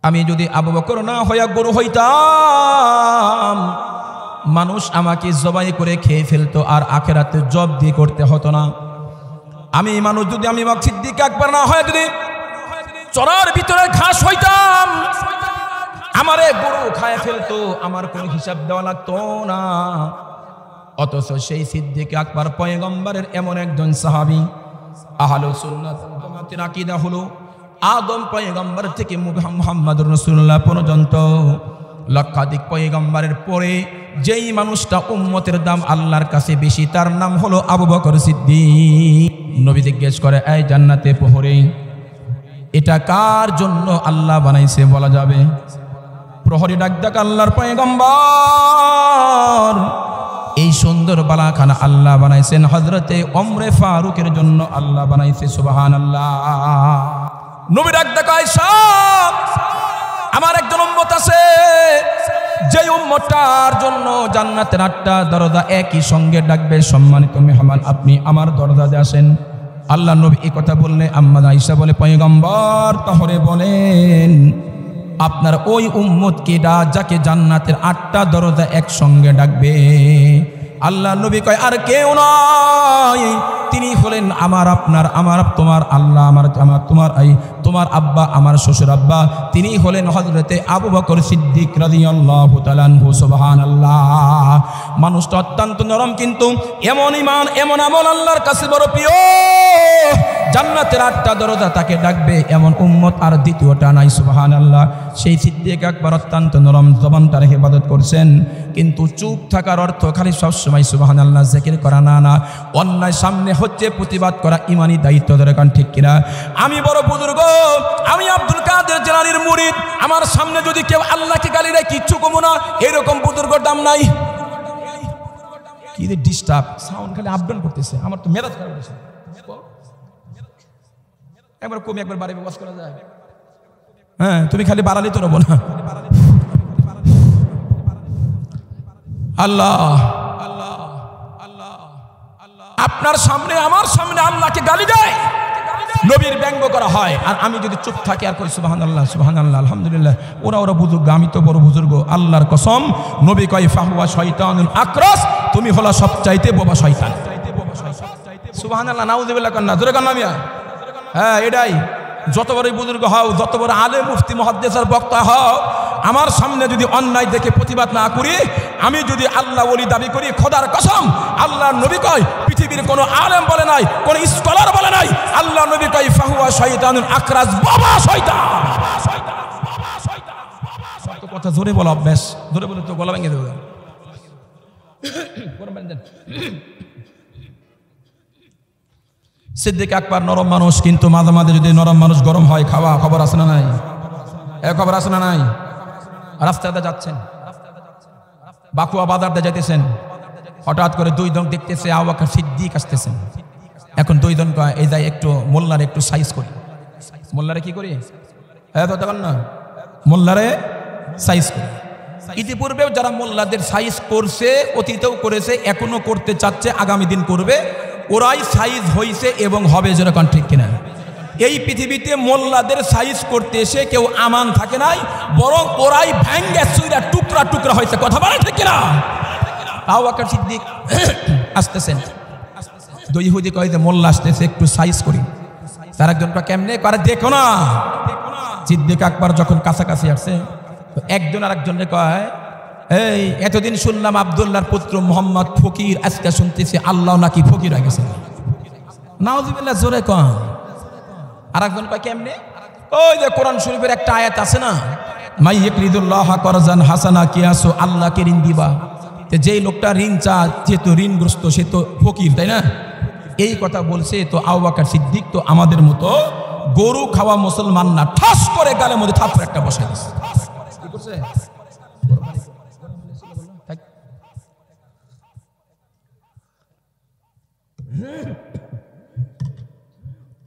আমি যদি আবু বকর না হইয়া গরু হইতাম, মানুষ আমাকে জবাই করে খেয়ে ফেলতো, আর আখিরাতে জব দিয়ে করতে হতো না। আমি মানুষ যদি আমি সিদ্দিক আকবর না হয় যদি চরার ভিতরে ঘাস হইতাম, আমারে গরু খায় ফেলতো, আমার কোনো হিসাব দেওয়া লাগতো না। অথচ সেই সিদ্দিক আকবর পয়গম্বরের এমন একজন সাহাবী, আহলুস সুন্নাত ওয়াল জামাতের আকীদা হলো আদম পয়গম্বর থেকে মুহাম্মদুর রাসূলুল্লাহ পর্যন্ত লক্ষাধিক পয়গম্বরের পরে যেই মানুষটা উম্মতের দাম আল্লাহর কাছে বেশি, তার নাম হলো আবু বকর সিদ্দিক। নবী জিজ্ঞেস করে, এই জান্নাতে প্রহরী এটা কার জন্য আল্লাহ বানাইছে বলা যাবে? প্রহরী ডাক ডাক আল্লাহর পয়গম্বর, এই সুন্দর বালাখানা আল্লাহ বানাইছেন হযরতে ওমরে ফারুকের জন্য আল্লাহ বানাইছে। সুবহানাল্লাহ। নবী ডাক ডাক আয়েশা, আমার একজন উম্মত আছে, যে উম্মতটার জন্য জান্নাতের 8টা দরজা একই সঙ্গে ডাকবে, সম্মানিত মেহমান আপনি আমার দরজাতে আসেন। আল্লাহ নবী এই কথা বললে আম্মা আয়েশা বলে, পয়গম্বর তাহলে বলেন আপনার ওই উম্মত কেডা যাকে জান্নাতের 8টা দরজা একসঙ্গে ডাকবে? আল্লাহ নবী কয়, আর কেউ নয়, তিনি হলেন আমার আপনার আমার তোমার আল্লাহ, আমার তোমার আব্বা, আমার শ্বশুর আব্বা, তিনি হলেন হযরতে আবু বকর সিদ্দিক রাদিয়াল্লাহু তাআলা আনহু। সুবহানাল্লাহ। মানুষটা অত্যন্ত নরম, কিন্তু এমন ঈমান এমন আমল আল্লাহর কাছে বড় প্রিয়। জান্নাতের 8টা দরজা তাকে ডাকবে, এমন উম্মত আর দ্বিতীয়টা নাই। সুবহানাল্লাহ। সেই সিদ্দিক আকবর অত্যন্ত নরম জবানটা রেখে ইবাদত করছেন, কিন্তু চুপ থাকার অর্থ খালি সবসময় সুবহানাল্লাহ জিকির করা না, অন্যায় সামনে হচ্ছে প্রতিবাদ করা ইমানি দায়িত্ব দরকার, ঠিক কিনা? আমি বড় বুজুর্গ, আমি আব্দুল কাদের জিলানীর মুরিদ, আমার সামনে যদি কেউ আল্লাহকে গালি দেয় কিচ্ছু কমু না, এরকম বুজুর্গর দাম নাই। কি ডিস্টার্ব সাউন্ড, খালি আপ ডাউন করতেছে, আমার তো মেজাজ খারাপ হয়েছে। একবার কমে একবার বাড়ি বাস করা যায়? হ্যাঁ, তুমি খালি বাড়ালি তো রব না। আল্লাহ আল্লাহ আল্লাহ আপনার সামনে আমার সামনে আল্লাহকে গালি দেয়, নবীর ব্যঙ্গ করা হয়, আর আমি যদি চুপ থাকি আর কই সুবহানাল্লাহ সুবহানাল্লাহ আলহামদুলিল্লাহ, ওরা বুজুর্গ, আমি তো বড় বুজুর্গ। আল্লাহর কসম, নবী কয় ফাহুয়া শয়তানুল আকরাস, তুমি হলো সবচাইতে বোবা শয়তান। সুবহানাল্লাহ, নাউযুবিল্লাহ কান্না জোরে কান্না মিয়া। হ্যাঁ, এটাই, যত বড় বুজুর্গ হও, যত বড় আলেম মুফতি মুহাদ্দিস আর বক্তা হও, আমার সামনে যদি অন্যায় দেখে প্রতিবাদ না করি, আমি যদি আল্লাহ ওলি দাবি করি, খোদার কসম আল্লাহর নবী কয়, পৃথিবীর কোনো আলেম বলে নাই, কোনো স্কলার বলে নাই, আল্লাহ নবী কয় ফাহুয়া শয়তানুল আকরাস, বাবা শয়তান। কত কথা জোরে বলা অভ্যাস, জোরে বলে তো গলা ভেঙে দেবে। সিদ্দিক আকবর নরম মানুষ, কিন্তু মাঝে মাঝে যদি নরম মানুষ গরম হয়, খাওয়া খবর আছে না নাই? খবর আছে না নাই? রাস্তাতে যাচ্ছেন, বাকুয়া বাজারতে যাইতেছেন, হঠাৎ করে 2 জন দেখতেছে আবু বকর সিদ্দিক আসতেছেন। এখন 2 জন কয়, এই যাই একটু মোল্লারে একটু সাইজ করি। মোল্লারে কি করি? হ্যাঁ তো দেখেন না, মোল্লারে সাইজ করি। ইতিপূর্বেও যারা মোল্লাদের সাইজ করছে, অতীতেও করেছে, এখনো করতে চাচ্ছে, আগামী দিন করবে, ওরাই সাইজ হইছে এবং হবে, যেরকম ঠিক কিনা? এই পৃথিবীতে মোল্লাদের সাইজ করতে এসে কেউ আমান থাকে নাই, বরং ওরাই ভেঙ্গে চুইরা টুকরা টুকরা হয়েছে। কথা বলে ঠিক কিনা? আবু বকর সিদ্দিক আসতেছেন, 2 ইহুদি কয় যে মোল্লা আসতেছে, একটু সাইজ করি। তার একজন কেমনে করে দেখো না। সিদ্দিক আকবর যখন কাছাকাছি আসছে, একজন আর একজনের কয়, এই এতদিন শুনলাম আব্দুল্লাহর পুত্র মোহাম্মদ ফকির, আজকে শুনতেছি আল্লাহ নাকি ফকির হয়ে গেছে। নাউযুবিল্লাহ, জোরে কন। আর একজন কয় কেমনে? ওই যে কোরআন শরীফের একটা আয়াত আছে না, মাই ইয়াকরিদুল্লাহ করজান হাসানা কিয়াসু, আল্লাহকে ঋণ দিবা। যেই লোকটা ঋণ চা, যে তো ঋণগ্রস্ত, সে তো ফকির, তাই না? এই কথা বলছে। তো আবু বকর সিদ্দিক তো আমাদের মতো গরু খাওয়া মুসলমান না, ঠাস করে গালের মধ্যে থাপড় একটা বসাই দিচ্ছে। কি করছে?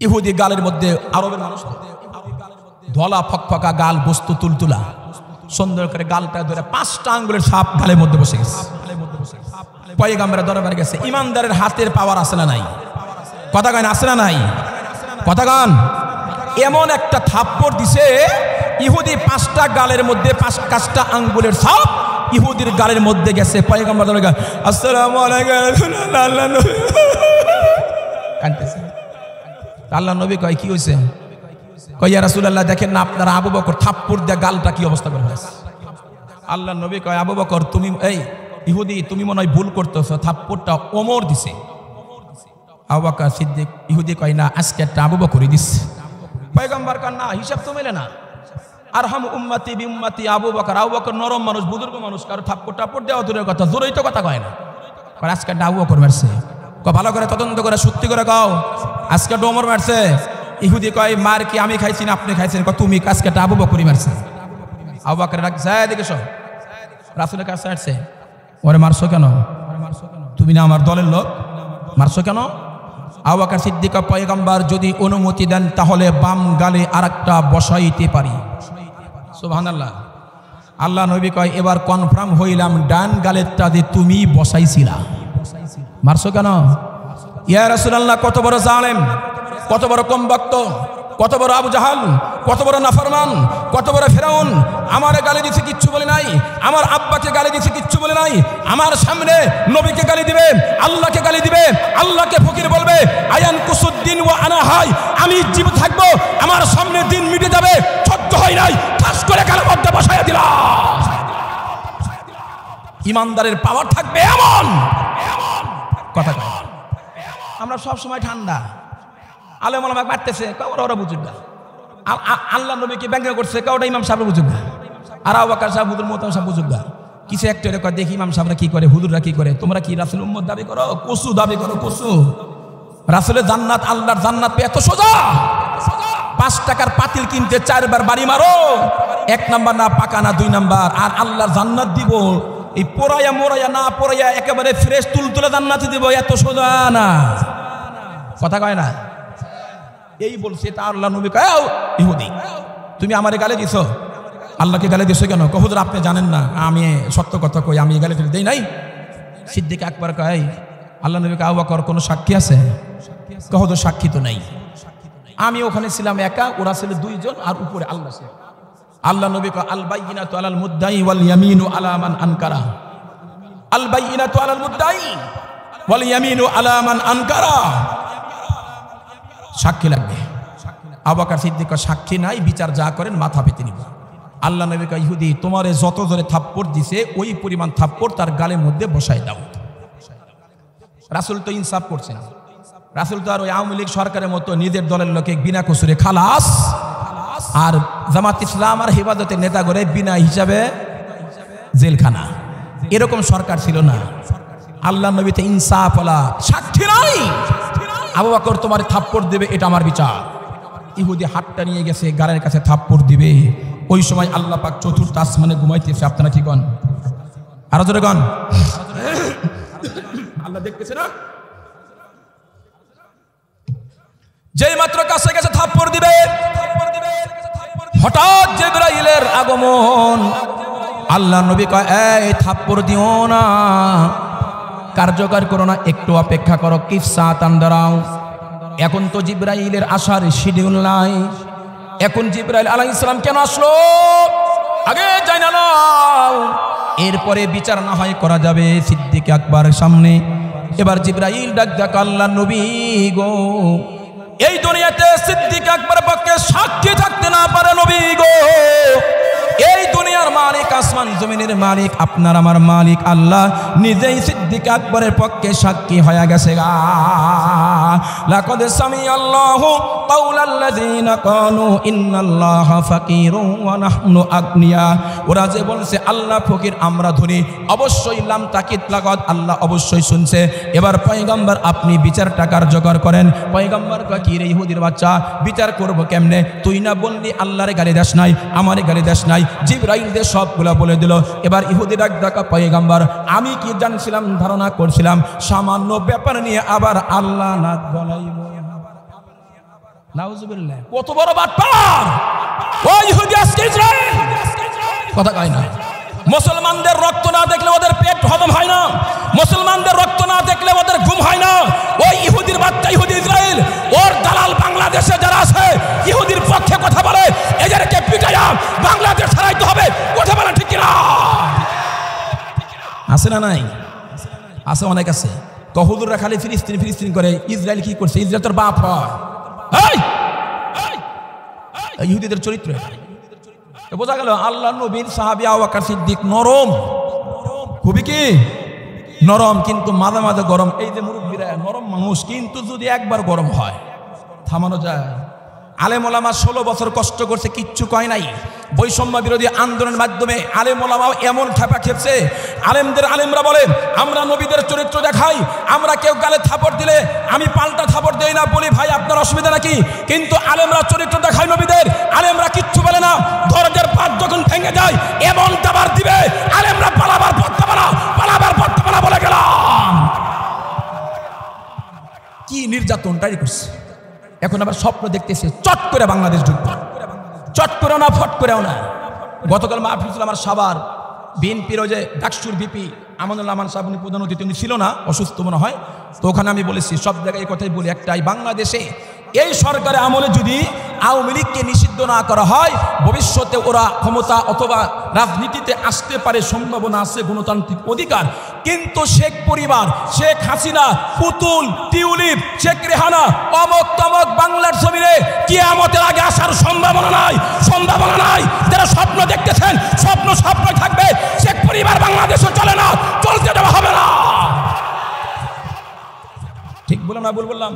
ইহুদি গালের মধ্যে, আরবের মানুষ ধলা ফকফকা গাল, বস্তু তুলতুলা, সুন্দর করে গালটা ধরে 5টা আঙ্গুলের সাপ গালের মধ্যে বসে গেছে। পয়গম্বরের দরবারে গেছে। ইমানদারের হাতের পাওয়ার আছে না নাই? কথা গান আছে না নাই? কথা গান। এমন একটা থাপ্পড় দিছে, ইহুদি 5টা গালের মধ্যে 5টা আঙ্গুলের ছাপ ইহুদির গালের মধ্যে গেছে। পয়গম্বর আসসালামু আলাইকুম আল্লাহ নবী কাঁদতেছে। আল্লাহ নবী কয় কি হয়েছে? কয় ইয়া রাসূলুল্লাহ দেখেন না আপনারা আবু বকর থাপ্পড় দিয়ে গালটা কি অবস্থা করে ফেলেছে। আল্লাহ নবী কয় আবু বকর তুমি এই ইহুদি তুমি মনে হয় ভুল করতেছ, থাপ্পড়টা ওমর দিছে। আবু বকর সিদ্দিক ইহুদি কয় না আজকে একটা আবু বকরই দিছে। পয়গম্বর কয় না হিসাব তো মেলে না। আরহাম উম্মতি বি উম্মতি আবু বকর। আবু বকর নরম মানুষ, বুজুর্গ মানুষ, কারো থাপ্পড় দেওয়া দূরের কথা, জোরেই তো কথা কয় না। কয় আজকে একটা আবু বকর মারছে। কয় ভালো করে তদন্ত করে সত্যি করে কও আজকে ওমর মারছে। ইহুদি কয় মার কি আমি খাইছি না আপনি খাইছেন? কয় তুমি আজকে একটা আবু বকরই মারছে। আবু বকর ডাকছে এদিকে এসো। রাসূলের কাছে আসছে, ওরে মারছো কেন? তুমি না আমার দলের লোক, মারছো কেন? আবু বকর সিদ্দিক পয়গম্বর যদি অনুমতি দেন তাহলে বাম গালে আরেকটা বসাইতে পারি। সুবহানাল্লাহ। আল্লাহ নবী কয় এবার কনফার্ম হইলাম ডান গালেরটা দিয়ে তুমি বসাইছিলা, মারছো কেন? ইয়া রাসূলুল্লাহ কত বড় জালেম, কত বড় কমবক্ত, কত বড় আবু জাহাল, কত বড় নাফরমান, কত বড় ফেরাউন। আমার গালি দিছে কিচ্ছু বলে নাই, আমার আব্বাকে গালি দিছে কিচ্ছু বলে নাই। আমার সামনে নবীকে গালি দিবে, আল্লাহকে গালি দিবে, আল্লাহকে ফকির বলবে। আয়ান কুসুদ্দিন ওয়া আনা হাই, আমি জীবিত থাকবো, আমার সামনে দিন মিটে যাবে। সহ্য হয় নাই, ঠাস করে গালের মধ্যে বসাইয়া দিলাম। ইমানদারের পাওয়ার থাকবে এমন কথা কয়। আমরা সব সময় ঠান্ডা, আলেম ওলামা মারতেছে ওরা বুঝুক না, আল্লাহ নবীকে ব্যঙ্গ করছে ওটা ইমাম সাহেব বুঝুক না, আর আবু বকর সাহেব হুজুর মোহতারাম সাহেব বুঝুক না। কিছু একটা দেখি ইমাম সাহেবরা কি করে, হুজুররা কি করে। তোমরা কি রাসূল উম্মত দাবি করো? কসু দাবি করো, কসু। রাসূলের জান্নাত, আল্লাহর জান্নাত পেয়ে এত সোজা? 5 টাকার পাতিল কিনতে 4 বার বাড়ি মারো, 1 নাম্বার না পাকা না 2 নাম্বার, আর আল্লাহর জান্নাত দিব এই পোড়াইয়া মোড়াইয়া না পোড়াইয়া একেবারে ফ্রেশ তুলতুলে জান্নাত দিব, এত সোজা না। কথা কয় না? এই বলছে তা আল্লাহ নবী কয় ইহুদি তুমি আমারে গালি দিছো, আল্লাহকে গালি দিছো কেন? কয় হুজুর আপনি জানেন না, আমি সত্য কথা কই, আমি গালি দেই নাই। সিদ্দিক আকবর কয় আল্লাহ নবী কয় আবু বকর কোনো সাক্ষী আছে? কয় হুজুর সাক্ষী তো নাই, আমি ওখানে ছিলাম একা, ওরা ছিল 2 জন আর উপরে আল্লাহ ছিল। আল্লাহ নবী কয় আল বাইয়িনাতু আলাল মুদ্দাই ওয়াল ইয়ামিনু আলা মান আনকারা। আল বাইয়িনাতু আলাল মুদ্দাই ওয়াল ইয়ামিনু আলা মান আনকারা। সাক্ষী লাগবে। আবু বকর সিদ্দিক সাক্ষী নাই, বিচার যা করেন মাথা পেতে নিব। আল্লাহ নবী কয় ইহুদি তোমারে যত জোরে থাপ্পড় দিছে ওই পরিমাণ থাপ্পড় তার গালের মধ্যে বসাই দাও। রাসূল তো ইনসাফ করছেন, রাসূল তো আর ওই আওয়ামী লীগ সরকারের মতো নিজের দলের লোকে বিনা কসুরে খালাস, আর জামাত ইসলাম আর হেফাজতের নেতা করে বিনা হিসাবে জেলখানা, এরকম সরকার ছিল না। আল্লাহ নবীতে ইনসাফ ওয়ালা সাক্ষী নাই। আবু বকর তোমার থাপ্পড় দেবে, এটা আমার বিচার। ইহুদি হাতটা নিয়ে গেছে গালের কাছে থাপ্পড় দিবে, ওই সময় আল্লাহ পাক 4র্থ আসমানে ঘুমাইতেছে। আপনারা কি কন? আরো জোরে কন। আল্লাহ দেখতেছে না? যেই মাত্র কাছে গেছে থাপ্পড় দিবে, হঠাৎ জিবরাইলের আগমন। আল্লাহ নবী কয় এই থাপ্পড় দিও না, কার্যকর করো না, একটু অপেক্ষা করো, কিফসাতান দাঁড়াও। এখন তো জিবরাইলের আসার শিডিউল নাই। এখন জিবরাইল আলাইহিস সালাম কেন আসলো আগে জানা নাও, এরপরে বিচার না হয় করা যাবে সিদ্দিক আকবরের সামনে। এবার জিবরাইল ডাক ডাক আল্লাহ নবী গো, এই দুনিয়াতে সিদ্দিক আকবরের পক্ষে সাক্ষী থাকতে না পারে নবী গো। এই দুনিয়ার মালিক, আসমান জমিনের মালিক, আপনার আমার মালিক আল্লাহ নিজেই সিদ্দিক আকবরের পক্ষে সাক্ষী হয়ে গেছে। লাকাদ সামিআল্লাহু কাওলাল্লাযীনা ক্বালু ইন্নাল্লাহা ফাকীরুন ওয়া নাহনু আগনিয়া। ওরা যে বলছে আল্লাহ ফকির আমরা ধনী, অবশ্যই লাম তাকিদ লাগাত, আল্লাহ অবশ্যই শুনছে। এবার পয়গম্বর আপনি বিচারটা কার্যকর করেন। পয়গম্বর কয় কি রে ইহুদির বাচ্চা, বিচার করব কেমনে? তুই না বললি আল্লাহরে গালি দাস নাই, আমারে গালি দাস নাই। জিবরাইল দে সবগুলা বলে দিল। এবার ইহুদি ডাক ডাকা পয়গম্বর আমি কি জানছিলাম, ধারণা করছিলাম সামান্য ব্যাপার নিয়ে আবার আল্লাহ নাক গলাইব। নাউজুবিল্লাহ, কত বড় বাটপার ও ইহুদি আজকে ইসরায়েল। কথা কয় না। মুসলমানদের রক্ত না দেখলে ওদের পেট হজম হয় না, মুসলমানদের রক্ত না দেখলে ওদের ঘুম হয় না। ওই ইহুদির বাচ্চা ইহুদি ইসরায়েল, ওর দালাল বাংলাদেশে যারা আছে ইহুদির পক্ষে কথা কথা বলে এদেরকে পিটাইয়া বাংলাদেশ ছাড়াইতে হবে। কথা বলা ঠিক কিনা? আছে না নাই? আছে, অনেক আছে। হুজুররা খালি ফিলিস্তিন ফিলিস্তিন করে। ইসরায়েল কি করছে? ইসরায়েল তোর বাপ হয়। ইহুদিদের চরিত্র বোঝা গেল। আল্লাহ নবীর সাহাবী আবু বকর সিদ্দিক নরম, খুবই কি নরম, কিন্তু মাঝে মাঝে গরম। এই যে মুরব্বীরা নরম মানুষ, কিন্তু যদি একবার গরম হয় থামানো যায়? আলেম ওলামা 16 বছর কষ্ট করছে, কিচ্ছু কয় নাই। বৈষম্য বিরোধী আন্দোলনের মাধ্যমে আলেম ওলামাও এমন খেপা খেপছে। আলেমরা বলে আমরা নবীদের চরিত্র দেখাই, আমরা কেউ গালে থাপড় দিলে আমি পাল্টা থাপড় দেই না, বলি ভাই আপনার অসুবিধা নাকি? কিন্তু আলেমরা চরিত্র দেখায় নবীদের। আলেমরা কিচ্ছু বলে না। দরজার পাত যখন ভেঙে যায় এমন দাবার দিবে, আলেমরা পালাবার পথ পালা, পালাবার পথ পালা বলে গেলাম। কি নির্যাতনটাই করছে। এখন আবার স্বপ্ন দেখতেছে চট করে বাংলাদেশ ঢুকবে, চট করেও না ফট করেও না। গতকাল মাহফিল ছিল আমার সাভার বিএনপির ওই যে ডাকসুর বিপি আমানুল্লাহ আমান সাহেব, উনি প্রধান অতিথি, উনি ছিল না, অসুস্থ মনে হয়। তো ওখানে আমি বলেছি, সব জায়গায় এই কথাই বলি, একটাই, বাংলাদেশে এই সরকারের আমলে যদি আওয়ামী লীগকে নিষিদ্ধ না করা হয়, ভবিষ্যতে ওরা ক্ষমতা অথবা রাজনীতিতে আসতে পারে, সম্ভাবনা আছে, গণতান্ত্রিক অধিকার। কিন্তু শেখ পরিবার, শেখ হাসিনা, পুতুল, টিউলিপ, শেখ রেহানা, অমক তমক বাংলার জমিনে কিয়ামতের আগে আসার সম্ভাবনা নাই, সম্ভাবনা নাই। যারা স্বপ্ন দেখতেছেন, স্বপ্ন থাকবে। শেখ পরিবার বাংলাদেশে চলে না, চলতে দেওয়া হবে না। ঠিক বললাম না? ভুল বললাম?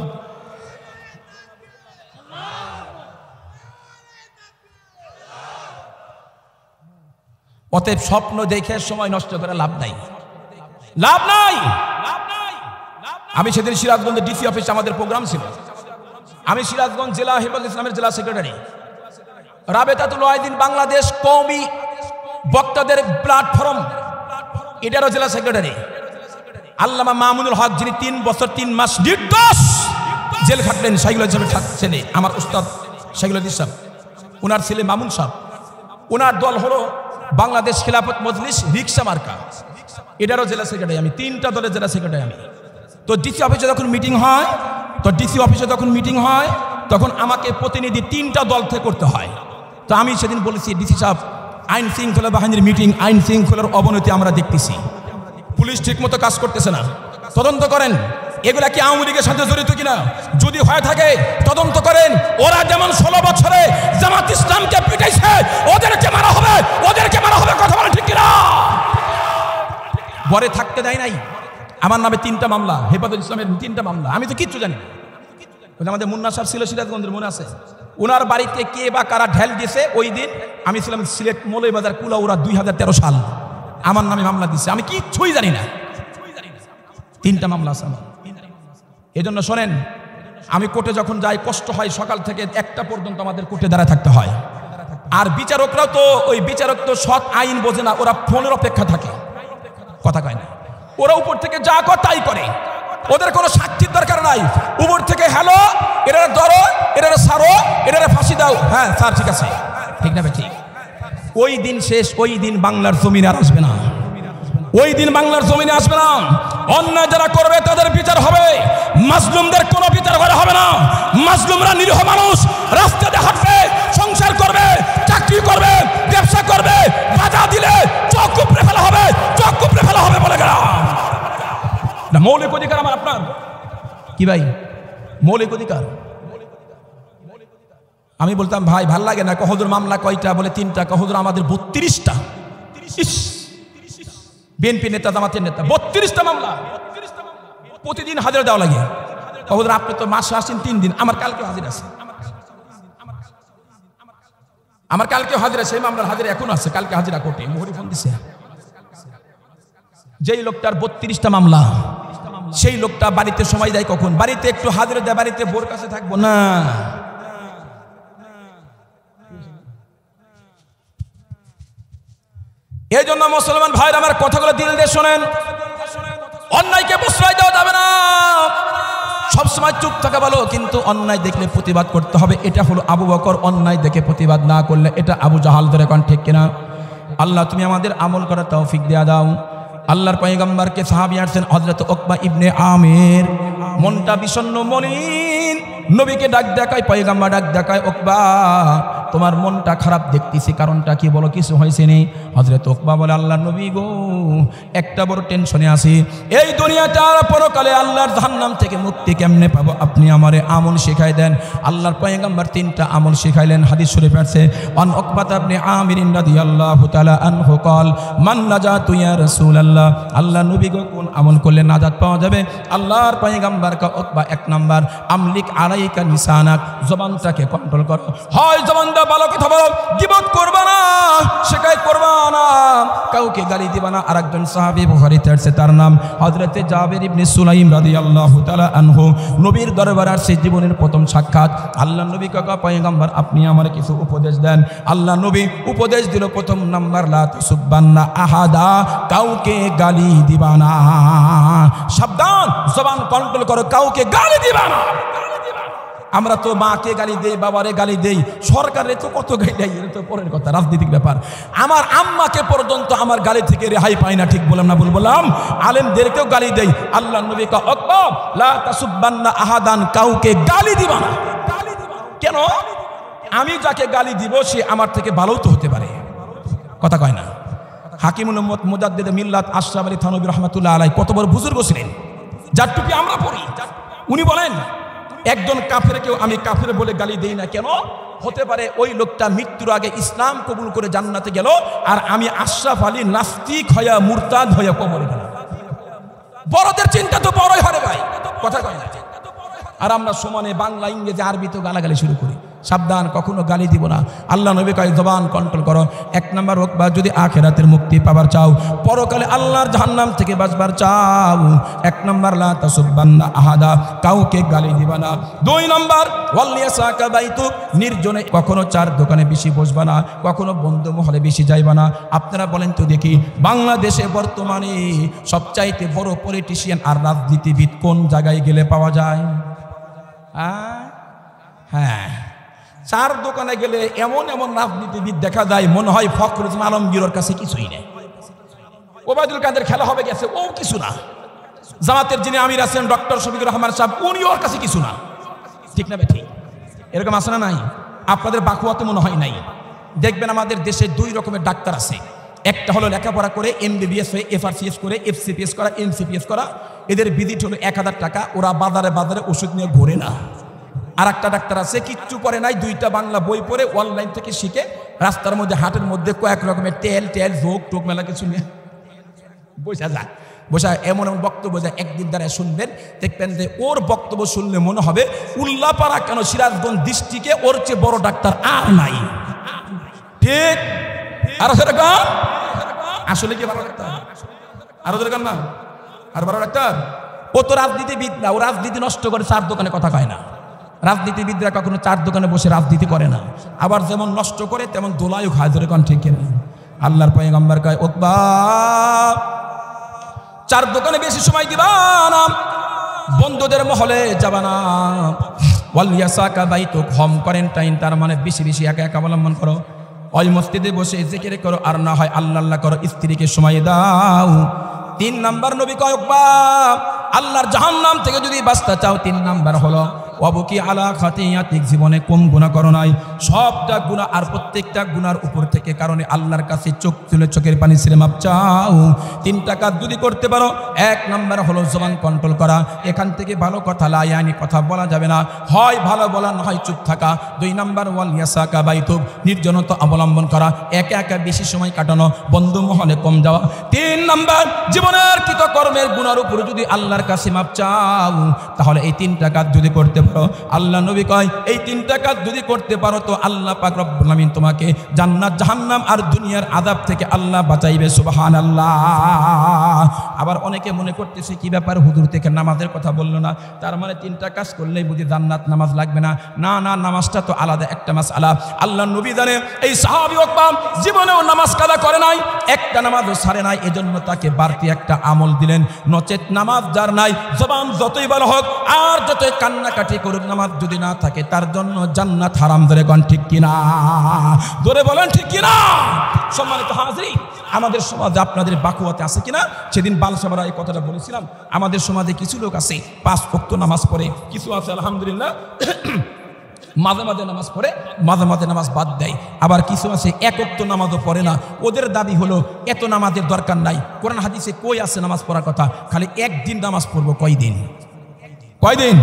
অতএব স্বপ্ন দেখে সময় নষ্ট করে লাভ নাই, লাভ নাই। আমি সেদিন সিরাজগঞ্জের ডিসি অফিসে আমাদের প্রোগ্রাম ছিল। আমি সিরাজগঞ্জ জেলা হেফাজত ইসলামের জেলা সেক্রেটারি, রাবেতাতুল ওয়াহিদিন বাংলাদেশ কওমি বক্তাদের প্ল্যাটফর্ম, এটারও জেলা সেক্রেটারি। আল্লামা মামুনুল হক, যিনি 3 বছর 3 মাস নির্দোষ জেল খাটলেন, শাইখুল ইসলামের ছেলে, আমার উস্তাদ শাইখুল ইসলাম, ওনার ছেলে মামুন সাহেব, ওনার দল হলো বাংলাদেশ খিলাফত মজলিস রিকশা মার্কা, এটারও জেলা সেক্রেটারি আমি। 3টা দলের জেলা সেক্রেটারি আমি। তো ডিসি অফিসে যখন মিটিং হয়, তখন আমাকে প্রতিনিধি 3টা দল থেকে করতে হয়। তো আমি সেদিন বলেছি, ডিসি সাহেব, আইন শৃঙ্খলা বাহিনীর মিটিং, আইন শৃঙ্খলার অবনতি আমরা দেখতেছি, পুলিশ ঠিকমতো কাজ করতেছে না, তদন্ত করেন, এগুলা কি আওয়ামী লীগের সাথে জড়িত কিনা? যদি হয়ে থাকে তদন্ত করেন। ওরা যেমন 16 বছরে জামাত ইসলামকে পিটাইছে, ওদেরকে মারা হবে, ওদেরকে মারা হবে। কথা বলেন ঠিক কিনা? ঘরে থাকতে দেয় নাই। আমার নামে 3টা মামলা, হেফাজত ইসলামের 3টা মামলা, আমি তো কিচ্ছু জানি না। আমাদের মুন্না সাহেব ছিল সিরাজগঞ্জের, মনে আছে? ওনার বাড়িতে কে বা কারা ঢেল দিয়েছে, ওই দিন আমি ছিলাম সিলেট মৌলভীবাজার কুলাউড়া, 2013 সাল, আমার নামে মামলা দিচ্ছে, আমি কিচ্ছুই জানি না। 3টা মামলা আছে আমার। এই জন্য শোনেন, আমি কোর্টে যখন যাই কষ্ট হয়, সকাল থেকে 1টা পর্যন্ত আমাদের কোর্টে দাঁড়ায় থাকতে হয়। আর বিচারকরাও তো, ওই বিচারক তো সৎ আইন বোঝে না, ওরা ফোনের অপেক্ষা থাকে, কথা কয় না। ওরা উপর থেকে যা করে তাই করে, ওদের কোনো সাক্ষীর দরকার নাই। উপর থেকে হ্যালো, এরা ধরো, এরা ছাড়ো, এরা ফাঁসি দাও, হ্যাঁ স্যার ঠিক আছে, ঠিক না? ঠিক। ওই দিন শেষ, ওই দিন বাংলার জমিনে আর আসবে না, ওই দিন বাংলার জমিনে আসবে না। অন্যায় যারা করবে তাদের বিচার হবে, মাজলুমদের কোনো বিচার করা হবে না। মাজলুমরা নিরীহ মানুষ, রাস্তাতে হাঁটবে, সংসার করবে, চাকরি করবে, ব্যবসা করবে, বাধা দিলে চোখ উপড়ে ফেলা হবে, চোখ উপড়ে ফেলা হবে বলে গেলাম। মৌলিক অধিকার আমার আপনার কি ভাই? মৌলিক অধিকার। আমি বলতাম ভাই ভাল লাগে না, হুজুর মামলা কয়টা? বলে 3টা। হুজুর আমাদের 32টা। বিএনপি নেতা, জামাতের নেতা, 32টা মামলা, প্রতিদিন হাজিরা দেওয়া লাগে। হুজুর আপনি তো মাসে আসেন 3 দিন, আমার কালকে হাজির আছে, আমার কালকে হাজিরা, সেই মামলার হাজিরা এখন আছে, কালকে হাজিরা কোর্টে মোহরি ফোন দিছে। যেই লোকটার 32টা মামলা, সেই লোকটা বাড়িতে সময় দেয় কখন? বাড়িতে একটু হাজিরা দেয়, বাড়িতে বোর কাছে থাকবো না। এই জন্য মুসলমান ভাইরা আমার কথাগুলো দিল দিয়ে শোনেন, অন্যায়কে প্রশ্রয় দেওয়া যাবে না, সবসময় চুপ থাকা ভালো, কিন্তু অন্যায় দেখলে প্রতিবাদ করতে হবে। এটা হলো আবু বকর, অন্যায় দেখে প্রতিবাদ না করলে এটা আবু জাহাল। ধরে কোন ঠিক কিনা? আল্লাহ তুমি আমাদের আমল করার তৌফিক দেয়া দাও। আল্লাহর পয়গম্বরকে সাহাবী আসছেন হযরত উকবা ইবনে আমির, মনটা বিষণ্ণ মলিন, নবীকে ডাক দেখায়, পয়গম্বর ডাক দেখায়, উকবা তোমার মনটা খারাপ দেখতেছি, কারণটা কি বলো, কিছু হয়েছে নি? হযরত উকবা বলে, আল্লাহ নবী গো, একটা বড় টেনশনে আছি, এই দুনিয়াটা পরকালে আল্লাহর জাহান্নাম থেকে মুক্তি কেমনে পাবো, আপনি আমারে আমল শিখাই দেন। আল্লাহর পয়গম্বর 3টা আমল শিখাইলেন। হাদিস শরীফে আছে, আন উকবা ইবনে আমির রাদিয়াল্লাহু তাআলা আনহু قال মান নাজাতু ইয়া রাসূলুল্লাহ, আল্লাহ নবী গো কোন আমল করলে নাজাত পাওয়া যাবে? আল্লাহর পয়গম্বর কা উকবা, 1 নাম্বার আমলিক আলাইকা নিসানাক, জবানটাকে কন্ট্রোল করো। হয় জবানটা ভালো কথা বলো, গীবত করবা না, শিকায়ত করবা না, কাউকে গালি দিবা না। আরেকজন সাহাবী বুখারীতে আছে, তার নাম হযরত জাবির ইবনে সুলাইম রাদিয়াল্লাহু তাআলা আনহু। নবীর দরবারে আসছে, জীবনের প্রথম সাক্ষাৎ। আল্লাহ নবী কাকা পয়গম্বর, আপনি আমার কিছু উপদেশ দেন। আল্লাহ নবী উপদেশ দিল, প্রথম নাম্বার লা তাসুববান্না আহাদা, কাউকে গালি দিবা না। সাবধান, জবান কন্ট্রোল করো, কাউকে গালি দিবা না। আমরা তো মাকে গালি দেই, বাবারে গালি দেই, সরকারে তো কত গালি দেয়, এটা তো পরের কথা, রাজনৈতিক ব্যাপার। আমার আম্মাকে পর্যন্ত আমার গালি থেকে রেহাই পাই না, ঠিক বললাম না? বললাম আলেমদেরকেও গালি দেই। আল্লাহ নবী কা উকবা লা তাসুববান্না আহাদান, কাউকে গালি দিবা না। কেন? আমি যাকে গালি দিব সে আমার থেকে ভালো তো হতে পারে, কথা কয় না? হাকিমুল উম্মত মুজাদ্দিদ মিল্লাত আশরাফ আলী থানভী রাহমাতুল্লাহ আলাইহি কত বড় বুজুর্গ ছিলেন, যার টুপি আমরা পরি। উনি বলেন, একজন কাফেরকেও আমি কাফের বলে গালি দেই না। কেন? হতে পারে ওই লোকটা মৃত্যুর আগে ইসলাম কবুল করে জান্নাতে গেল, আর আমি আশরাফ আলী নাস্তিক হইয়া মুরতাদ হইয়া কবরে গেলাম। বড়দের চিন্তা তো বড়ই হবে ভাই, কথা কয় না? আর আমরা সমানে বাংলা, ইংরেজি, আরবি তো গালাগালি শুরু করি। সাবধান, কখনো গালি দিব না। আল্লাহ নবী কয় জবান কন্ট্রোল করো। 1 নাম্বার উকবা, যদি আখিরাতের মুক্তি পাবার চাও, পরকালে আল্লাহর জাহান্নাম থেকে বাঁচবার চাও, 1 নাম্বার লা তাসুববান্না আহাদা, কাউকে গালি দিবা না। 2 নাম্বার ওয়ালিয়াসাকা বাইতুক, নির্জনে কখনো 4 দোকানে বেশি বসবা না, কখনো বন্ধু মহলে বেশি যাইবা না। আপনারা বলেন তো দেখি, বাংলাদেশে বর্তমানে সবচাইতে বড় পলিটিশিয়ান আর রাজনীতিবিদ কোন জায়গায় গেলে পাওয়া যায়? হ্যাঁ, 4 দোকানে গেলে এমন এমন রাজনীতিবিদ দেখা যায়, মনে হয় ফখরুল আলমগীরের কাছে কিছুই নেই। ওবায়দুল কাদের খেলা হবে গেছে, ও কিছু না। জামাতের যিনি আমির আছেন ডক্টর শফিকুর রহমান সাহেব, উনি ওর কাছে কিছু না। ঠিক না ঠিক? এরকম আছে না নাই? আপনাদের বাকুয়াতে মনে হয় নাই। দেখবেন আমাদের দেশে 2 রকমের ডাক্তার আছে। একটা হলো লেখাপড়া করে MBBS হয়ে FRCS করে FCPS করা, MCPS করা, এদের ভিজিট হলো 1000 টাকা, ওরা বাজারে বাজারে ওষুধ নিয়ে ঘোরে না। আর একটা ডাক্তার আছে, কিচ্ছু পড়ে নাই, 2টা বাংলা বই পড়ে অনলাইন থেকে শিখে রাস্তার মধ্যে হাটের মধ্যে কয়েক রকমের তেল ঝোঁক টোক মেলা কিছু নিয়ে বসা যায়। বসা এমন এমন বক্তব্য যায়, একদিন দ্বারা শুনবেন, দেখবেন যে ওর বক্তব্য শুনলে মনে হবে উল্লাপাড়া কেন সিরাজগঞ্জ ডিস্ট্রিক্টে ওর চেয়ে বড় ডাক্তার আর নাই। ঠিক? আর সেরকম আসলে কি ভালো ডাক্তার? আরো দরকার না? আর বড় ডাক্তার? ও তো রাজনীতিবিদ না, ও রাজনীতি নষ্ট করে 4 দোকানে কথা কয় না। রাজনীতিবিদরা কখনো 4 দোকানে বসে রাজনীতি করে না। আবার যেমন নষ্ট করে তেমন দোলাইও খায়, ধরে কোন ঠিক কিনা? আল্লাহর পয়গম্বর কয় উকবা 4 দোকানে বেশি সময় দিবা না, বন্ধুদের মহলে যাবা না। ওয়ালিয়াসাকা বাইতুক, হোম কোয়ারেন্টাইন, তার মানে বেশি বেশি একা একা অবলম্বন করো। ওই মসজিদে বসে জিকির করো, আর না হয় আল্লাহ আল্লাহ করো, স্ত্রীকে সময় দাও। 3 নাম্বার নবী কয় উকবা, আল্লাহর জাহান্নাম থেকে যদি বাঁচতে চাও, 3 নাম্বার হলো ওয়াবকি আলা খাতিয়াতিক, জীবনে কম গুনাহ করো নাই, সবটা গুনাহ, আর প্রত্যেকটা গুনার উপর থেকে কারণে আল্লাহর কাছে চোখ তুলে চোখের পানি ছেড়ে মাপ চাও। 3টা কাজ যদি করতে পারো, 1 নাম্বার হলো জবান কন্ট্রোল করা। এখান থেকে ভালো কথা লায়ানি কথা বলা যাবে না, হয় ভালো বলা না হয় চুপ থাকা। 2 নাম্বার ওয়ালিয়াসাকা বাইতুক, নির্জনতা অবলম্বন করা, একা একা বেশি সময় কাটানো, বন্ধু মহলে কম যাওয়া। 3 নাম্বার জীবনের কৃতকর্মের গুনার উপর যদি আল্লাহর কাছে মাপ চাও, তাহলে এই 3টা কাজ যদি করতে পারো, আল্লাহ নবী কয় এই 3টা কাজ যদি করতে পারো তো আল্লাহ পাক রব্বুল আলামিন তোমাকে জান্নাত, জাহান্নাম আর দুনিয়ার আযাব থেকে আল্লাহ বাঁচাইবে। সুবহানাল্লাহ। আবার অনেকে মনে করতেছে কি ব্যাপার, হুজুর থেকে নামাজের কথা বললো না, তার মানে 3টা কাজ করলেই বুঝি জান্নাত, নামাজ লাগবে না? না না, নামাজটা তো আলাদা একটা মাসআলা। আল্লাহ নবী জানে এই সাহাবী উকবা জীবনেও নামাজ কাদা করে নাই, একটা নামাজও ছাড়ে নাই, এজন্য তাকে বাড়তি একটা আমল দিলেন। নচেত নামাজ যার নাই, জবান যতই ভালো হোক আর যতই কান্নাকাটি করুক, নামাজ যদি না থাকে তার জন্য জান্নাত হারাম। ধরে কোন ঠিক কিনা? ধরে বলেন ঠিক কিনা? সম্মানিত হাজিরিন, আমাদের সমাজে আপনাদের বাকুয়াতে আছে কিনা? সেদিন বালসাবারা এই কথাটা বলেছিলাম। আমাদের সমাজে কিছু লোক আছে 5 ওয়াক্ত নামাজ পড়ে, কিছু আছে আলহামদুলিল্লাহ মাঝে মাঝে নামাজ পড়ে, মাঝে মাঝে নামাজ বাদ দেয়। আবার কিছু আছে এক ওয়াক্ত নামাজও পড়ে না। ওদের দাবি হলো এত নামাজের দরকার নাই। কোরআন হাদিসে কই আছে নামাজ পড়ার কথা? খালি একদিন নামাজ পড়বো। কয়দিন? কয়দিন?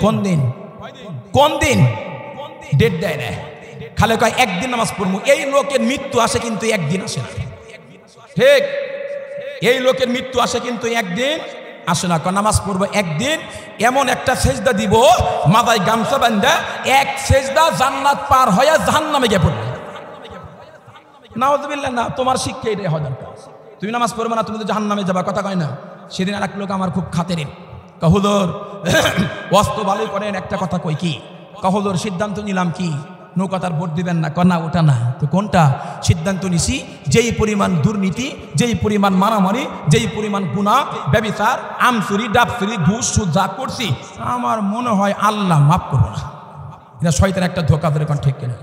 কোন দিন? কোন দিন? ডেট দেয় না, খালি কয় একদিন নামাজ পড়বো। এই লোকের মৃত্যু আসে কিন্তু একদিন আসে না। ঠিক, এই লোকের মৃত্যু আসে কিন্তু একদিন আসে না। নামাজ পড়বো একদিন, এমন একটা সেজদা দিব মাথায় গামছা বান্ধা, এক সেজদা জান্নাত পার হয়ে জাহান্নামে গিয়ে পড়বে। নাউযুবিল্লাহ। না, তোমার শিক্ষা এটাই হয় দরকার। তুমি নামাজ পড়বে না, তুমি তো জাহান্নামে যাবা, কথা কয় না। সেদিন আর এক লোক আমার খুব খাতেরের, হুজুর ওয়াস্ত ভালোই করেন, একটা কথা কই কি, হুজুর সিদ্ধান্ত নিলাম কি নৌকাতার ভোট দিবেন না? না ওটা না তো কোনটা? সিদ্ধান্ত নিছি যেই পরিমাণ দুর্নীতি, যেই পরিমাণ মারামারি, যেই পরিমাণ গুনাহ, ব্যভিচার, আমচুরি, ডাবচুরি, ঘুষ সুদ যা করছি, আমার মনে হয় আল্লাহ মাফ করবো না। এটা শয়তানের একটা ধোঁকা ধরে, কোন ঠিক কিনা?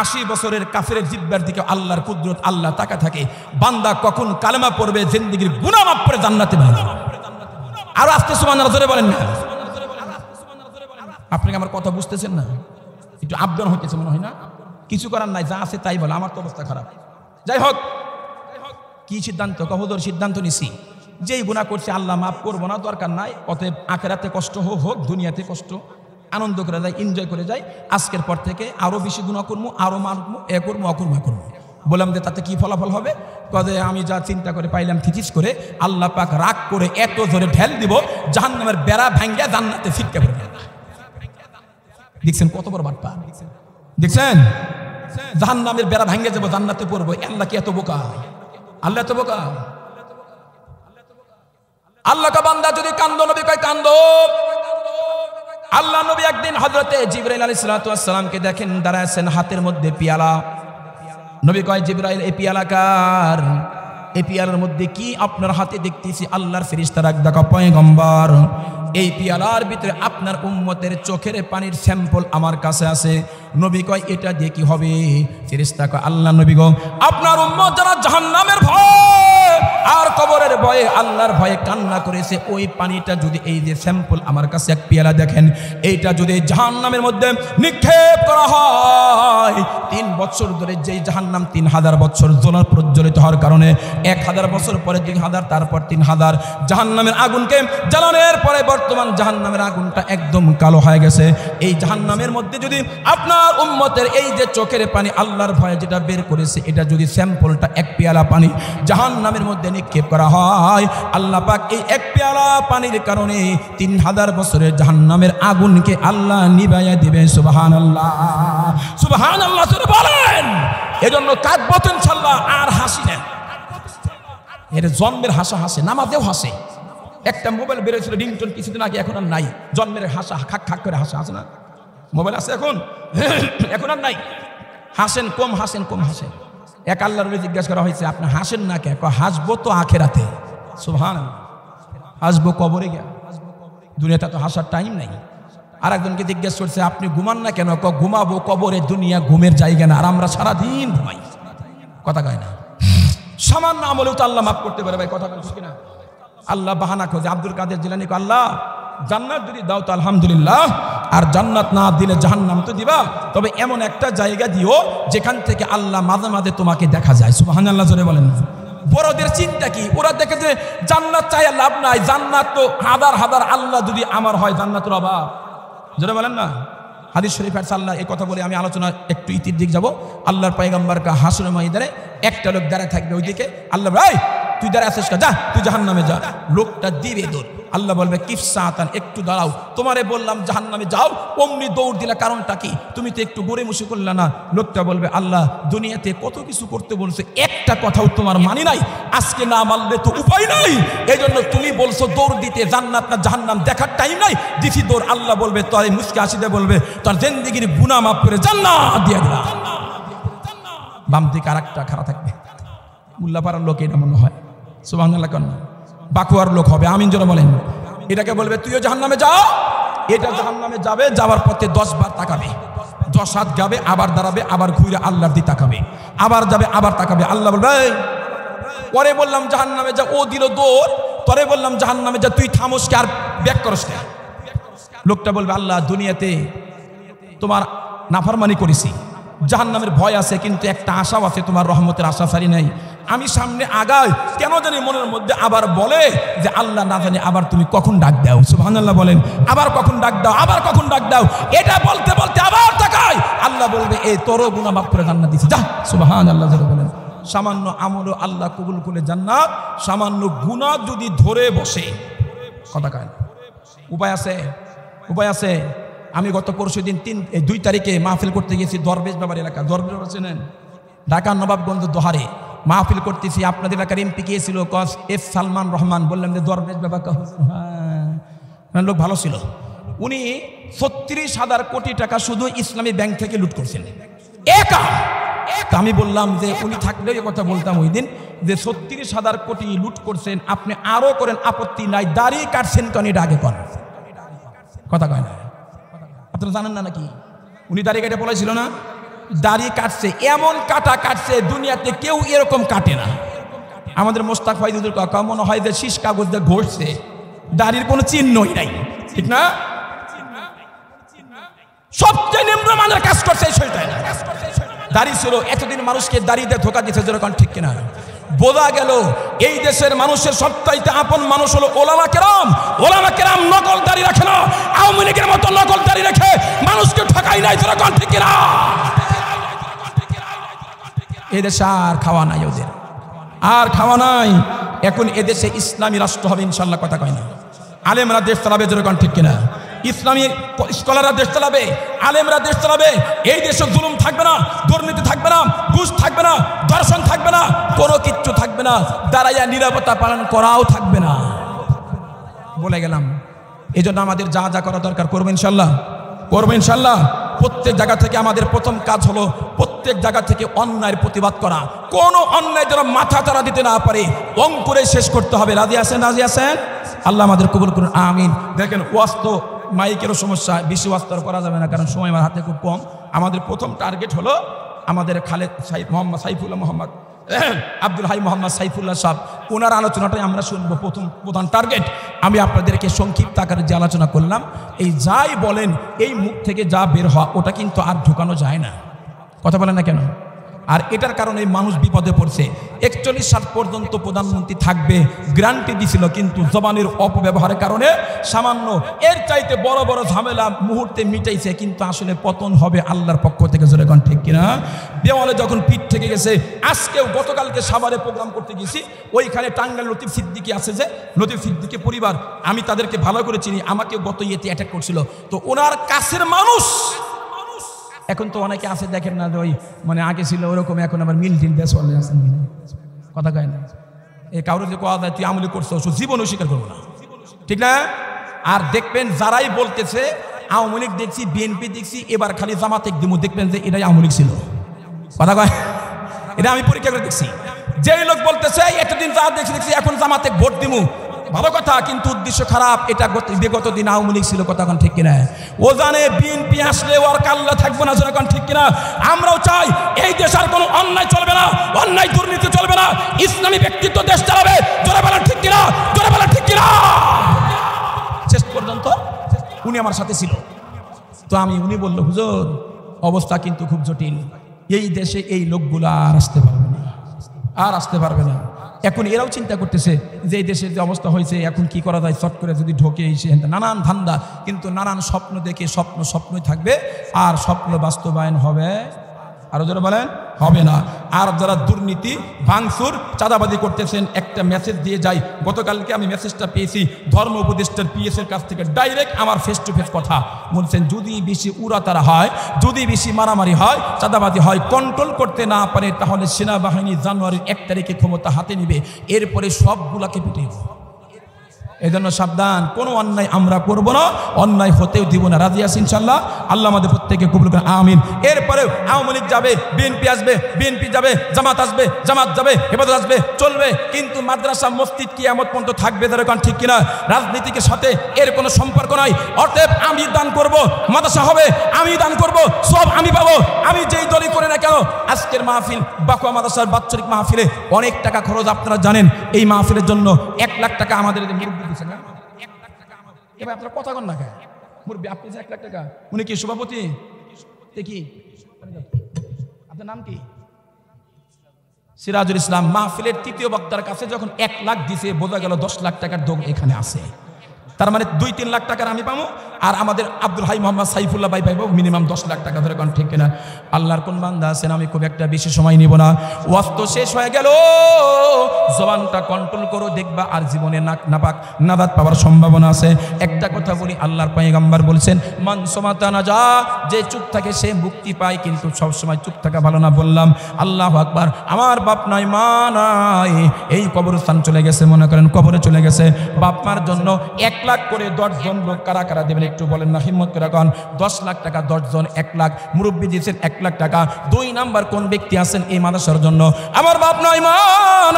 80 বছরের কাফেরের জিব্বার দিকে আল্লাহর কুদরত, আল্লাহ তাকা থাকে, বান্দা কখন কালেমা পড়বে, জিন্দেগির গুনাহ মাফ করে জান্নাতে যাবে। আর আজকে সুবহানাল্লাহ জোরে বলেন না। আপনি আমার কথা বুঝতেছেন না? একটু আবদান হইতেছে মনে হয় না? কিছু করার নাই, যা আছে তাই বলে। আমার তো অবস্থা খারাপ। যাই হোক, কি সিদ্ধান্ত? হুজুর সিদ্ধান্ত নিছি যেই গুনাহ করছে আল্লাহ মাফ করবো না, দরকার নাই। অতএব আখিরাতে কষ্ট হোক, দুনিয়াতে কষ্ট, আনন্দ করে যায়, এনজয় করে যায়। আজকের পর থেকে আরো বেশি গুনাহ করবো, আরো মারবো, এ করবো, অকর্ম করবো। বললাম যে তাতে কি ফলাফল হবে? কদে আমি যা চিন্তা করে পাইলাম থিচিস করে, আল্লাহ পাক রাগ করে এত জোরে ঢেল দিব, জাহান্নামের বেড়া ভাঙ্গা জান্নাতে ফিটকে পড়বে। দেখছেন কত বড় বাটপা? দেখছেন জাহান্নামের বেড়া ভাঙ্গে যাবো, জান্নাতে পড়বো। আল্লাহ কি এত বোকা? আল্লাহ এত বোকা? আল্লাহ কা বান্দা যদি কান্দো, নবী কয় কান্দো। আল্লাহ নবী একদিন হযরতে জিবরাইল আলাইহিস সালাতু ওয়াস সালামকে দেখেন দাঁড়ায় আছেন, হাতের মধ্যে পিয়ালা। নবী কয় জিবরাইল, এই পিয়ালা কার? এই পিয়ালার মধ্যে কি আপনার হাতে দেখতেছি আল্লাহর ফেরেশতা রাখ দেখা পয়গম্বর। এই পিয়ালার ভিতরে আপনার উম্মতের চোখের পানির স্যাম্পল আমার কাছে আছে। নবী কয় এটা দিয়ে কি হবে? ফেরেশতা কয় আল্লাহ নবী গো, আপনার উম্মত যারা জাহান্নামের ভয় আর কবরের ভয়ে আল্লাহর ভয়ে কান্না করেছে, ওই পানিটা যদি এই যে স্যাম্পল আমার কাছে এক পিয়ালা দেখেন, এইটা যদি জাহান্নামের মধ্যে নিক্ষেপ করা হয়, 3 বছর ধরে যেই জাহান্নাম 3000 বছর প্রজ্বলিত হওয়ার কারণে 1000 বছর পরে 2000, তারপর 3000 জাহান্নামের আগুনকে জ্বালানোর পরে বর্তমান জাহান্নামের আগুনটা একদম কালো হয়ে গেছে। এই জাহান্নামের মধ্যে যদি আপনার উম্মতের এই যে চোখের পানি আল্লাহর ভয়ে যেটা বের করেছে, এটা যদি স্যাম্পলটা এক পেয়ালা পানি জাহান্নামের মধ্যে নিক্ষেপ করা হয়, আল্লাহ পাক এই এক পেয়ালা পানির কারণে 3000 বছরের জাহান্নামের আগুনকে আল্লাহ নিভাইয়া দিবেন। সুবহানাল্লাহ, সুবহানাল্লাহ জোরে বলেন। এজন্য কাঁদবো তো ইনশাআল্লাহ, আর হাসি না। এর জন্মের হাসা হাসে, নামাজেও হাসে। একটা মোবাইল বেরোছিল রিংটোন কিছুদিন আগে, এখন আর নাই। জন্মের হাসা খাক খাক করে হাসা, হাসে না? মোবাইল আছে এখন, এখন আর নাই। হাসেন কম, হাসেন কম, হাসেন। এক আল্লাহর নবী জিজ্ঞাসা করা হয়েছে, আপনি হাসেন না কে? হাসবো তো আখেরাতে। সুবহানাল্লাহ, হাসবো কবরে গিয়া, দুনিয়াতে তো হাসার টাইম নাই। আর একজনকে জিজ্ঞাসা করছে, আপনি ঘুমান না কেন? ঘুমাবো কবরে, দুনিয়া ঘুমের জায়গা না, আর আমরা সারাদিন ঘুমাই। কথা কয় না? সামান্য আমলেও তো আল্লাহ মাফ করতে পারে ভাই, কথা বলছি কিনা? আল্লাহ বাহানা খোঁজে। আব্দুল কাদের জিলানী কয়, আল্লাহ জান্নাত যদি দাও তো আলহামদুলিল্লাহ, আর জান্নাত না দিলে জাহান্নাম তো দিবা, তবে এমন একটা জায়গা দিও যেখান থেকে আল্লাহ মাঝে মাঝে তোমাকে দেখা যায়। সুবহানাল্লাহ জোরে বলেন। বড়দের চিন্তা কি? ওরা দেখে যে জান্নাত চাইয়া লাভ নাই, জান্নাত তো হাজার হাজার, আল্লাহ যদি আমার হয় জান্নাতুল অভাব। জোরে বলেন না। হাদিস শরীফ আছে, আল্লাহ এই কথা বলে আমি আলোচনা একটু ইতির দিক যাব। আল্লাহর পয়গম্বর কা হাসরের ময়দানে একটা লোক দাঁড়ায় থাকবে ওইদিকে, আল্লাহ ভাই তুই দাঁড়ায় আছিস, যা তুই জাহান্নামে যা। লোকটা দিবে দৌড়। আল্লাহ বলবে কিফসাতান, একটু দাঁড়াও, তোমারে বললাম জাহান্নামে যাও, অমনি দৌড় দিলা, কারণটা কি? তুমি তো একটু গড়ে মুছে করলে না। লোকটা বলবে আল্লাহ দুনিয়াতে কত কিছু করতে বলছে, একটা কথাও তোমার মানি নাই, আজকে না মানলে তো উপায় নাই, এই জন্য তুমি বলছো দৌড় দিতে, জান্নাত না জাহান্নাম দেখার টাইম নাই, দিছি দৌড়। আল্লাহ বলবে তোর এই মুচকে হাসিতে বলবে তোর জিন্দেগির গুনাহ মাফ করে জান্নাত দিয়ে দিলাম। বাম দিকে আরেকটা খাড়া থাকবে, উল্লাপাড়ার লোক এটা মনে হয়। সুবহানাল্লাহ কেন? বাকুয়ার লোক হবে, আমিন জোরে বলেন। এটাকে বলবে তুইও জাহান্নামে যাও, এটা জাহান্নামে যাবে, যাওয়ার পথে 10 বার তাকাবে, 10 হাত গাবে, আবার দাঁড়াবে, আবার ঘুরে আল্লাহর দিকে তাকাবে, আবার যাবে, আবার তাকাবে। আল্লাহ বলবে পরে বললাম জাহান্নামে যা, ও দিল দৌড়, তরে বললাম জাহান্নামে যা, তুই থামোস কে আর ব্যাক করস কে? লোকটা বলবে আল্লাহ দুনিয়াতে তোমার নাফরমানি করেছি, জাহান্নামের ভয় আছে, কিন্তু একটা আশাও আছে, তোমার রহমতের আশা সারি নাই। আমি সামনে আগাই, কেন জানি মনের মধ্যে আবার বলে যে আল্লাহ না জানি আবার তুমি কখন ডাক দাও। সুবহানাল্লাহ বলেন, আবার কখন ডাক দাও, আবার কখন ডাক দাও। এটা বলতে বলতে আবার তাকাই, আল্লাহ বলবে এই তোরও গুনাহ মাফ করে জান্নাত দিছি, যা। সুবহানাল্লাহ বলেন। সামান্য আমলও আল্লাহ কবুল করে জান্নাত, সামান্য গুনাহ যদি ধরে বসে কথা কয় না। উপায় আছে, উপায় আছে। আমি গত পরশুদিন 2 তারিখে মাহফিল করতে গেছি দরবেশ বাবার এলাকা। দরবেশ বাবা চেনেন? ঢাকা নবাবগঞ্জ দোহারে মাহফিল করতেছি। আপনাদের এলাকার এমপি কে ছিল? এস সালমান রহমান। বললাম যে দরবেশ বাবা হ্যাঁ, লোক ভালো ছিল। উনি 36,000 কোটি টাকা শুধু ইসলামী ব্যাংক থেকে লুট করছেন একা। আমি বললাম যে উনি থাকলেও এই কথা বলতাম ওই দিন যে 36,000 কোটি লুট করছেন, আপনি আরো করেন, আপত্তি নাই। দাড়ি কাটছেন কেন? এটা আগে করেন, কথা কয় না। আপনারা জানেন না নাকি উনি দাড়ি কাটে বলেছিল না? দাড়ি কাটছে, এমন কাটা কাটছে দুনিয়াতে কেউ এরকম কাটে না। আমাদের মোস্তাক ফাইজুদ্দুর কাকা মনে হয় যে শীষ কাগজ দিয়ে ঘষছে, দাড়ির কোনো চিহ্নই নাই, ঠিক না? সবচেয়ে নিম্নমানের কাজ করছে এই শরীরটা। দাড়ি ছিল, এতদিন মানুষকে দাড়ি দিয়ে ধোকা দিচ্ছে, যেরকম ঠিক কিনা? বোঝা গেল এই দেশের মানুষের সবচাইতে আপন মানুষ হলো ওলামা কেরাম। ওলামা কেরাম নকল দাড়ি রাখে না, আওয়ামী লীগের মতো নকল দাড়ি রেখে মানুষকে ঠকাই নাই, যেরকম ঠিক কিনা? এদেশে আর খাওয়া নাই, ওদের আর খাওয়া নাই। এখন এদেশে ইসলামী রাষ্ট্র হবে ইনশাল্লাহ, কথা কয় না? আলেমরা দেশ চালাবে, যেরকম ঠিক কিনা? ইসলামী স্কলাররা দেশ চালাবে, আলেমরা দেশ চালাবে। এই দেশে জুলুম থাকবে না, দুর্নীতি থাকবে না, ঘুষ থাকবে না, ধর্ষণ থাকবে না, কোনো কিচ্ছু থাকবে না। দাঁড়াইয়া নিরাপত্তা পালন করাও থাকবে না। বলে গেলাম, এই জন্য আমাদের যা যা করা দরকার করবো ইনশাল্লাহ, করবো ইনশাল্লাহ। প্রত্যেক জায়গা থেকে আমাদের প্রথম কাজ হলো প্রত্যেক জায়গা থেকে অন্যায়ের প্রতিবাদ করা। কোনো অন্যায় যেন মাথা তারা দিতে না পারে, অঙ্কুরে শেষ করতে হবে। রাজি আছেন? রাজি আছেন? আল্লাহ আমাদের কবুল করুন, আমিন। দেখেন ওয়াজ তো মাইকেরও সমস্যা, বেশি ওয়াজ তো করা যাবে না, কারণ সময় আমার হাতে খুব কম। আমাদের প্রথম টার্গেট হলো আমাদের খালেদ মোহাম্মদ সাইফুল্লাহ, মোহাম্মদ আব্দুল হাই মোহাম্মদ সাইফুল্লাহ সাহেব, ওনার আলোচনাটাই আমরা শুনবো। প্রধান টার্গেট। আমি আপনাদেরকে সংক্ষিপ্ত আকারে যে আলোচনা করলাম, এই যাই বলেন এই মুখ থেকে যা বের হওয়া ওটা কিন্তু আর ঢোকানো যায় না, কথা বলেন না কেন? আর এটার কারণে মানুষ বিপদে পড়ছে। 41 সাল পর্যন্ত প্রধানমন্ত্রী থাকবে গ্যারান্টি দিছিল, কিন্তু জবানের অপব্যবহারের কারণে সামান্য এর চাইতে বড় বড় ঝামেলা মুহূর্তে মিটাইছে, কিন্তু আসলে পতন হবে আল্লাহর পক্ষ থেকে, জোরে কোন ঠিক কিনা? দেওয়ালে যখন পিঠ থেকে গেছে। আজকেও গতকালকে সাভারে প্রোগ্রাম করতে গেছি, ওইখানে টাঙ্গাইল লতিফ সিদ্দিকী আছে, যে লতিফ সিদ্দিকী পরিবার, আমি তাদেরকে ভালো করে চিনি, আমাকে গত ইয়েতে অ্যাটাক করছিল। তো ওনার কাছের মানুষ, এখন তো অনেকে আছে দেখেন না, ওই মানে আগে ছিল ওরকম, এখন আবার মিল টিল দেশ চলে আছেন, কথা কয় না? এই কারোর যে কথা তুই আমলি করছো, জীবনও স্বীকার করবো না, ঠিক না? আর দেখবেন যারাই বলতেছে আওয়ামী লীগ দেখছি, বিএনপি দেখছি, এবার খালি জামাতে দিমু, দেখবেন যে এটাই আওয়ামী লীগ ছিল, কথা কয়? এটা আমি পরীক্ষা করে দেখছি। যেই লোক বলতেছে এতদিন যা দেখছি এখন জামাতে ভোট দিমু, ভালো কথা, কিন্তু উদ্দেশ্য খারাপ। এটা বিগত দিন আওয়ামী লীগ ছিল, কথা ঠিক কিনা? ও জানে বিএনপি আসলে ওর কাল্লা থাকবে না, যেরকম ঠিক কিনা? আমরাও চাই এই দেশ আর কোনো অন্যায় চলবে না, অন্যায় দুর্নীতি চলবে না, ইসলামী ব্যক্তিত্ব দেশ চালাবে, জোরে বলেন ঠিক কিনা? জোরে বলেন ঠিক কিনা? শেষ পর্যন্ত উনি আমার সাথে ছিল। তো উনি বললো হুজুর অবস্থা কিন্তু খুব জটিল, এই দেশে এই লোকগুলা আর আসতে পারবে না, আর আসতে পারবে না। এখন এরাও চিন্তা করতেছে যে এই দেশের যে অবস্থা হয়েছে এখন কি করা যায়, চট করে যদি ঢোকে এসে নানান ধান্দা, কিন্তু নানান স্বপ্ন দেখে স্বপ্নই থাকবে, আর স্বপ্ন বাস্তবায়ন হবে, আরো যারা বলেন হবে না। আর যারা দুর্নীতি ভাঙচুর চাঁদাবাজি করতেছেন, একটা মেসেজ দিয়ে যাই। গতকালকে আমি মেসেজটা পেয়েছি ধর্ম উপদেষ্টার পিএস এর কাছ থেকে, ডাইরেক্ট আমার ফেস টু ফেস কথা বলছেন, যদি বেশি উড়াতারা হয়, যদি বেশি মারামারি হয়, চাঁদাবাজি হয়, কন্ট্রোল করতে না পারে, তাহলে সেনাবাহিনী জানুয়ারির 1 তারিখে ক্ষমতা হাতে নিবে, এরপরে সবগুলাকে পিটিয়ে। এই জন্য সাবধান, কোনো অন্যায় আমরা করব না, অন্যায় হতেও দিব না। রাজি আছি ইনশাল্লাহ? আল্লাহ আমাদের প্রত্যেককে কবুল করেন, আমিন। এরপরে আওয়ামী লীগ যাবে, বিএনপি আসবে, বিএনপি যাবে, জামাত আসবে, জামাত যাবে, হেফাজত আসবে, চলবে, কিন্তু মাদ্রাসা মসজিদ কিয়ামত পর্যন্ত থাকবে, যেরকম ঠিক কিনা? রাজনীতির সাথে এর কোনো সম্পর্ক নাই। অতএব আমি দান করব, মাদ্রাসা হবে, আমি দান করব, সব আমি পাবো, আমি যেই দলই করে না কেন। আজকের মাহফিল বাকুয়া মাদ্রাসার বাৎসরিক মাহফিলে অনেক টাকা খরচ, আপনারা জানেন। এই মাহফিলের জন্য 1 লাখ টাকা আমাদের এবার আপনারা কথা কন না, মুরব্বী আপনি যে 1 লাখ টাকা, উনি কি সভাপতি? দেখি আপনার নাম কি? সিরাজুল ইসলাম। মাহফিলের তৃতীয় বক্তার কাছে যখন 1 লাখ দিছে, বোঝা গেল 10 লাখ টাকার দোক এখানে আছে। তার মানে 2-3 লাখ টাকার আমি পাবো, আর আমাদের আব্দুল হাই মোহাম্মদ সাইফুল্লাহ ভাই পাইবো মিনিমাম 10 লাখ টাকা ধরে। কোন ঠিক কিনা? আল্লাহর কোন বান্দা আছেন, আমি খুব একটা বেশি সময় নিব না, ওয়াজ তো শেষ হয়ে গেল। জবানটা কন্ট্রোল করো, দেখবা আর জীবনে নাপাক নাদাত পাওয়ার সম্ভাবনা আছে। একটা কথা বলি, আল্লাহর পয়গম্বর বলছেন মান সমাতা নাজা, যে চুপ থাকে সে মুক্তি পায়, কিন্তু সব সময় চুপ থাকা ভালো না। বললাম আল্লাহু আকবার। আমার বাপ নাই মা নাই, এই কবরস্থান চলে গেছে, মনে করেন কবরে চলে গেছে। বাপ মার জন্য 1 লাখ করে 10 জন লোক কারা কারা দেবেন একটু বলেন না, হিম্মত করে রাখুন। 10 লাখ টাকা 10 জন, 1 লাখ। মুরব্বী দিয়েছেন 1 লাখ টাকা। 2 নাম্বার কোন ব্যক্তি আছেন এই মাদ্রাসার জন্য? আমার বাপ নাই মা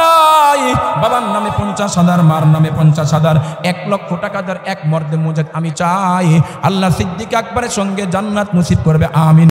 নাই, বাবার নামে 50,000, মার নামে 50,000, 1 লক্ষ টাকা এক মর্দে মুজাদ আমি চাই। আল্লাহ সিদ্দিক আকবরের সঙ্গে জান্নাত নসিব করবে, আমিন।